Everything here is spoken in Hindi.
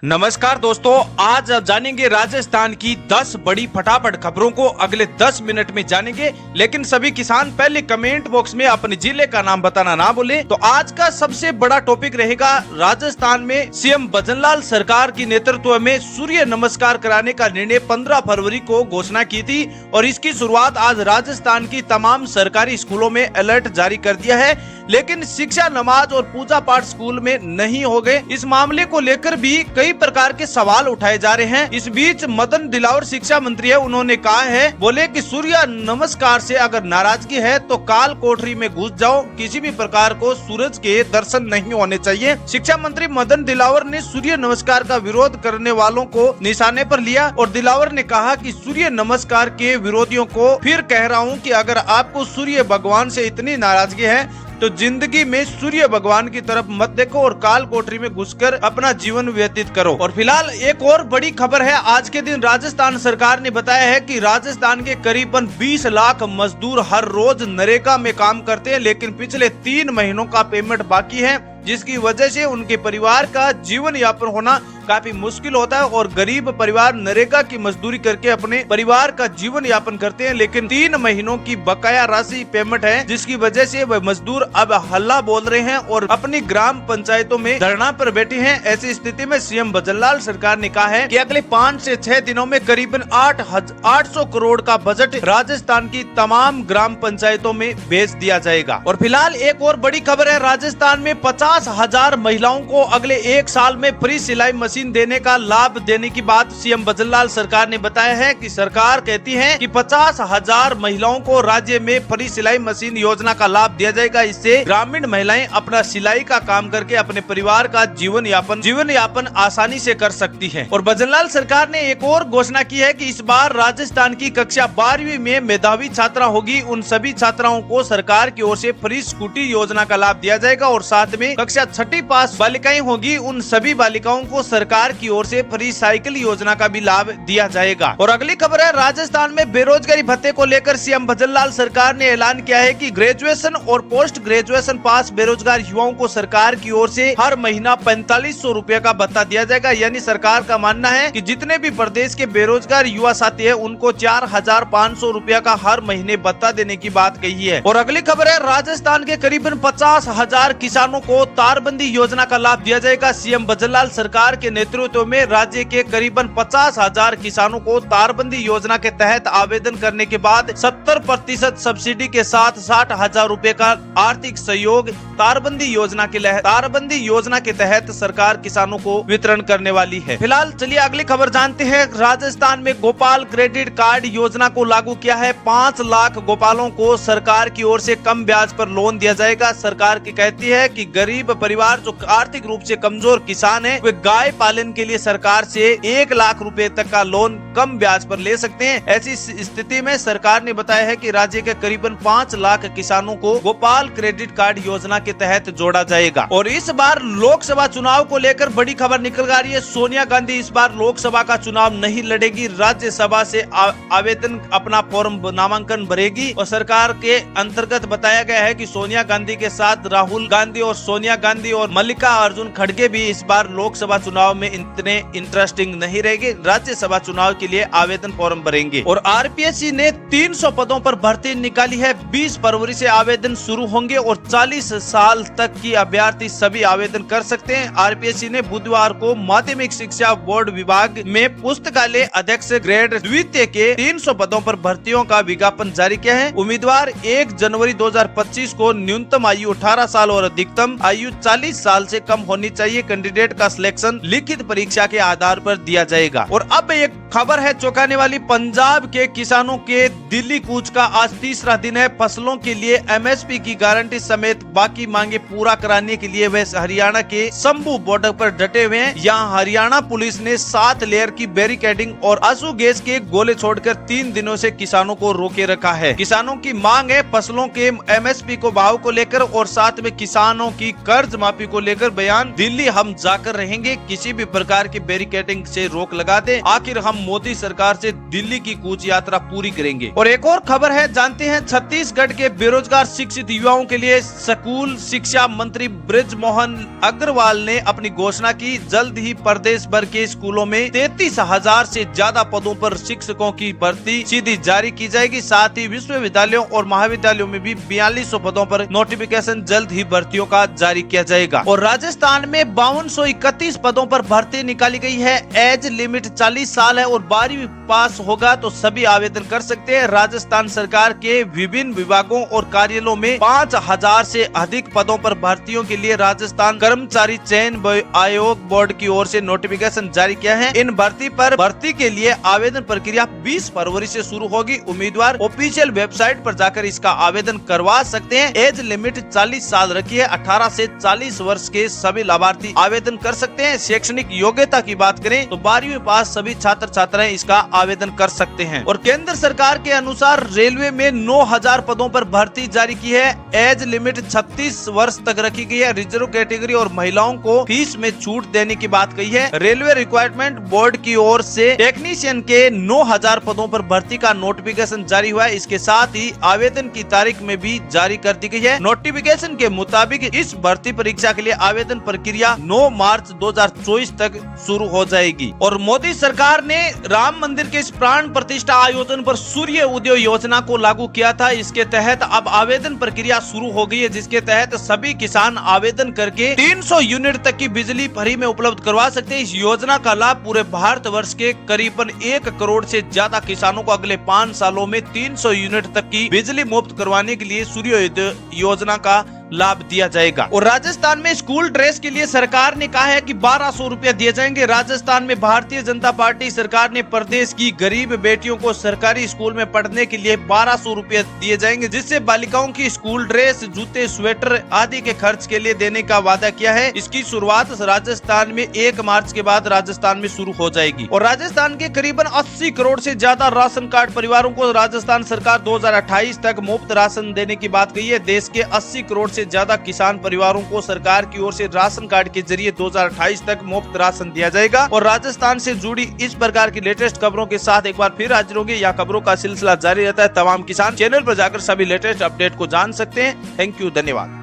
नमस्कार दोस्तों, आज जानेंगे राजस्थान की 10 बड़ी फटाफट खबरों को अगले 10 मिनट में जानेंगे। लेकिन सभी किसान पहले कमेंट बॉक्स में अपने जिले का नाम बताना ना भूलें। तो आज का सबसे बड़ा टॉपिक रहेगा राजस्थान में सीएम भजनलाल सरकार की नेतृत्व में सूर्य नमस्कार कराने का निर्णय 15 फरवरी को घोषणा की थी और इसकी शुरुआत आज राजस्थान की तमाम सरकारी स्कूलों में अलर्ट जारी कर दिया है। लेकिन शिक्षा, नमाज और पूजा पाठ स्कूल में नहीं हो गए। इस मामले को लेकर भी कई प्रकार के सवाल उठाए जा रहे हैं। इस बीच मदन दिलावर शिक्षा मंत्री है, उन्होंने कहा है, बोले कि सूर्य नमस्कार से अगर नाराजगी है तो काल कोठरी में घुस जाओ, किसी भी प्रकार को सूरज के दर्शन नहीं होने चाहिए। शिक्षा मंत्री मदन दिलावर ने सूर्य नमस्कार का विरोध करने वालों को निशाने पर लिया और दिलावर ने कहा कि सूर्य नमस्कार के विरोधियों को फिर कह रहा हूँ कि अगर आपको सूर्य भगवान से इतनी नाराजगी है तो जिंदगी में सूर्य भगवान की तरफ मत देखो और काल कोठरी में घुसकर अपना जीवन व्यतीत करो। और फिलहाल एक और बड़ी खबर है। आज के दिन राजस्थान सरकार ने बताया है कि राजस्थान के करीबन 20 लाख मजदूर हर रोज नरेगा में काम करते हैं, लेकिन पिछले 3 महीनों का पेमेंट बाकी है, जिसकी वजह से उनके परिवार का जीवन यापन होना काफी मुश्किल होता है। और गरीब परिवार नरेगा की मजदूरी करके अपने परिवार का जीवन यापन करते हैं, लेकिन 3 महीनों की बकाया राशि पेमेंट है, जिसकी वजह से वह मजदूर अब हल्ला बोल रहे हैं और अपनी ग्राम पंचायतों में धरना पर बैठे हैं। ऐसी स्थिति में सीएम भजनलाल सरकार ने कहा है कि अगले 5 से 6 दिनों में करीबन 800 करोड़ का बजट राजस्थान की तमाम ग्राम पंचायतों में भेज दिया जाएगा। और फिलहाल एक और बड़ी खबर है। राजस्थान में 50,000 महिलाओं को अगले 1 साल में फ्री सिलाई मशीन देने का लाभ देने की बात सीएम भजनलाल सरकार ने बताया है कि सरकार कहती है कि 50,000 महिलाओं को राज्य में फ्री सिलाई मशीन योजना का लाभ दिया जाएगा। इससे ग्रामीण महिलाएं अपना सिलाई का काम करके अपने परिवार का जीवन यापन आसानी से कर सकती हैं। और भजनलाल सरकार ने एक और घोषणा की है कि इस बार राजस्थान की कक्षा 12वीं में मेधावी छात्रा होगी, उन सभी छात्राओं को सरकार की ओर से फ्री स्कूटी योजना का लाभ दिया जाएगा। और साथ में कक्षा 6ठी पास बालिकाएं होगी, उन सभी बालिकाओं को सरकार की ओर से फ्री साइकिल योजना का भी लाभ दिया जाएगा। और अगली खबर है, राजस्थान में बेरोजगारी भत्ते को लेकर सीएम भजनलाल सरकार ने ऐलान किया है कि ग्रेजुएशन और पोस्ट ग्रेजुएशन पास बेरोजगार युवाओं को सरकार की ओर से हर महीना 4500 रुपए का भत्ता दिया जाएगा। यानी सरकार का मानना है कि जितने भी प्रदेश के बेरोजगार युवा साथी है, उनको 4500 रुपया का हर महीने भत्ता देने की बात कही है। और अगली खबर है, राजस्थान के करीबन 50,000 किसानों को तारबंदी योजना का लाभ दिया जाएगा। सीएम भजनलाल सरकार के नेतृत्व में राज्य के करीबन 50,000 किसानों को तारबंदी योजना के तहत आवेदन करने के बाद 70% सब्सिडी के साथ 60,000 रुपए का आर्थिक सहयोग तारबंदी योजना के तहत सरकार किसानों को वितरण करने वाली है। फिलहाल चलिए अगली खबर जानते हैं। राजस्थान में गोपाल क्रेडिट कार्ड योजना को लागू किया है। 5 लाख गोपालों को सरकार की ओर से कम ब्याज पर लोन दिया जाएगा। सरकार की कहती है कि गरीब परिवार जो आर्थिक रूप से कमजोर किसान है, वे गाय पालन के लिए सरकार से 1 लाख रुपए तक का लोन कम ब्याज पर ले सकते हैं। ऐसी स्थिति में सरकार ने बताया है कि राज्य के करीबन 5 लाख किसानों को गोपाल क्रेडिट कार्ड योजना के तहत जोड़ा जाएगा। और इस बार लोकसभा चुनाव को लेकर बड़ी खबर निकल आ रही है। सोनिया गांधी इस बार लोकसभा का चुनाव नहीं लड़ेगी, राज्यसभा से आवेदन अपना फॉर्म नामांकन भरेगी। और सरकार के अंतर्गत बताया गया है कि सोनिया गांधी के साथ राहुल गांधी और सोनिया गांधी और मल्लिकार्जुन खड़गे भी इस बार लोकसभा चुनाव में इतने इंटरेस्टिंग नहीं रहेंगे, राज्यसभा चुनाव के लिए आवेदन फॉर्म भरेंगे। और आरपीएससी ने 300 पदों पर भर्ती निकाली है। 20 फरवरी से आवेदन शुरू होंगे और 40 साल तक की अभ्यर्थी सभी आवेदन कर सकते हैं। आरपीएससी ने बुधवार को माध्यमिक शिक्षा बोर्ड विभाग में पुस्तकालय अध्यक्ष ग्रेड द्वितीय के 300 पदों पर भर्तियों का विज्ञापन जारी किया है। उम्मीदवार 1 जनवरी 2025 को न्यूनतम आयु 18 साल और अधिकतम आयु 40 साल से कम होनी चाहिए। कैंडिडेट का सिलेक्शन लिखित परीक्षा के आधार पर दिया जाएगा। और अब एक खबर है चौंकाने वाली। पंजाब के किसानों के दिल्ली कूच का आज तीसरा दिन है। फसलों के लिए एमएसपी की गारंटी समेत बाकी मांगे पूरा कराने के लिए वे हरियाणा के शंभू बॉर्डर पर डटे हुए हैं। यहाँ हरियाणा पुलिस ने 7 लेयर की बैरिकेडिंग और आंसू गैस के गोले छोड़कर 3 दिनों से किसानों को रोके रखा है। किसानों की मांग है फसलों के एमएसपी को भाव को लेकर और साथ में किसानों की कर्ज माफी को लेकर बयान। दिल्ली हम जाकर रहेंगे, किसी भी प्रकार की बैरिकेडिंग से रोक लगा दे। आखिर हम मोदी सरकार से दिल्ली की कूच यात्रा पूरी करेंगे। और एक और खबर है, जानते हैं छत्तीसगढ़ के बेरोजगार शिक्षित युवाओं के लिए स्कूल शिक्षा मंत्री बृजमोहन अग्रवाल ने अपनी घोषणा की। जल्द ही प्रदेश भर के स्कूलों में 33,000 से ज्यादा पदों पर शिक्षकों की भर्ती सीधी जारी की जाएगी। साथ ही विश्वविद्यालयों और महाविद्यालयों में भी 4200 पदों पर नोटिफिकेशन जल्द ही भर्तियों का जारी किया जाएगा। और राजस्थान में 5231 पदों पर भर्ती निकाली गई है। एज लिमिट 40 साल है और 12वीं पास होगा तो सभी आवेदन कर सकते हैं। राजस्थान सरकार के विभिन्न विभागों और कार्यालयों में 5000 से अधिक पदों पर भर्तियों के लिए राजस्थान कर्मचारी चयन आयोग बोर्ड की ओर से नोटिफिकेशन जारी किया है। इन भर्ती के लिए आवेदन प्रक्रिया 20 फरवरी से शुरू होगी। उम्मीदवार ऑफिशियल वेबसाइट पर जाकर इसका आवेदन करवा सकते हैं। एज लिमिट 40 साल रखी है। 18 से 40 वर्ष के सभी लाभार्थी आवेदन कर सकते हैं। शैक्षणिक योग्यता की बात करें तो 12वीं पास सभी छात्र छात्राएं इसका आवेदन कर सकते हैं। और केंद्र सरकार के अनुसार रेलवे में 9000 पदों पर भर्ती जारी की है। एज लिमिट 36 वर्ष तक रखी गई है। रिजर्व कैटेगरी और महिलाओं को फीस में छूट देने की बात कही है। रेलवे रिक्वायरमेंट बोर्ड की ओर से टेक्नीशियन के 9000 पदों पर भर्ती का नोटिफिकेशन जारी हुआ है। इसके साथ ही आवेदन की तारीख में भी जारी कर दी गई है। नोटिफिकेशन के मुताबिक इस भर्ती परीक्षा के लिए आवेदन प्रक्रिया 9 मार्च 2024 तक शुरू हो जाएगी। और मोदी सरकार ने राम मंदिर के इस प्राण प्रतिष्ठा आयोजन पर सूर्य उदय योजना को लागू किया था। इसके तहत अब आवेदन प्रक्रिया शुरू हो गई है, जिसके तहत सभी किसान आवेदन करके 300 यूनिट तक की बिजली फ्री में उपलब्ध करवा सकते हैं। इस योजना का लाभ पूरे भारतवर्ष के करीबन 1 करोड़ से ज्यादा किसानों को अगले 5 सालों में 300 यूनिट तक की बिजली मुफ्त करवाने के लिए सूर्योदय योजना का लाभ दिया जाएगा। और राजस्थान में स्कूल ड्रेस के लिए सरकार ने कहा है कि 1200 रुपया दिए जाएंगे। राजस्थान में भारतीय जनता पार्टी सरकार ने प्रदेश की गरीब बेटियों को सरकारी स्कूल में पढ़ने के लिए 1200 रुपया दिए जाएंगे, जिससे बालिकाओं की स्कूल ड्रेस, जूते, स्वेटर आदि के खर्च के लिए देने का वादा किया है। इसकी शुरुआत राजस्थान में 1 मार्च के बाद राजस्थान में शुरू हो जाएगी। और राजस्थान के करीबन 80 करोड़ से ज्यादा राशन कार्ड परिवारों को राजस्थान सरकार 2028 तक मुफ्त राशन देने की बात कही है। देश के 80 करोड़ से ज्यादा किसान परिवारों को सरकार की ओर से राशन कार्ड के जरिए 2028 तक मुफ्त राशन दिया जाएगा। और राजस्थान से जुड़ी इस प्रकार की लेटेस्ट खबरों के साथ एक बार फिर हाजिर होंगे। यह खबरों का सिलसिला जारी रहता है। तमाम किसान चैनल पर जाकर सभी लेटेस्ट अपडेट को जान सकते हैं। थैंक यू, धन्यवाद।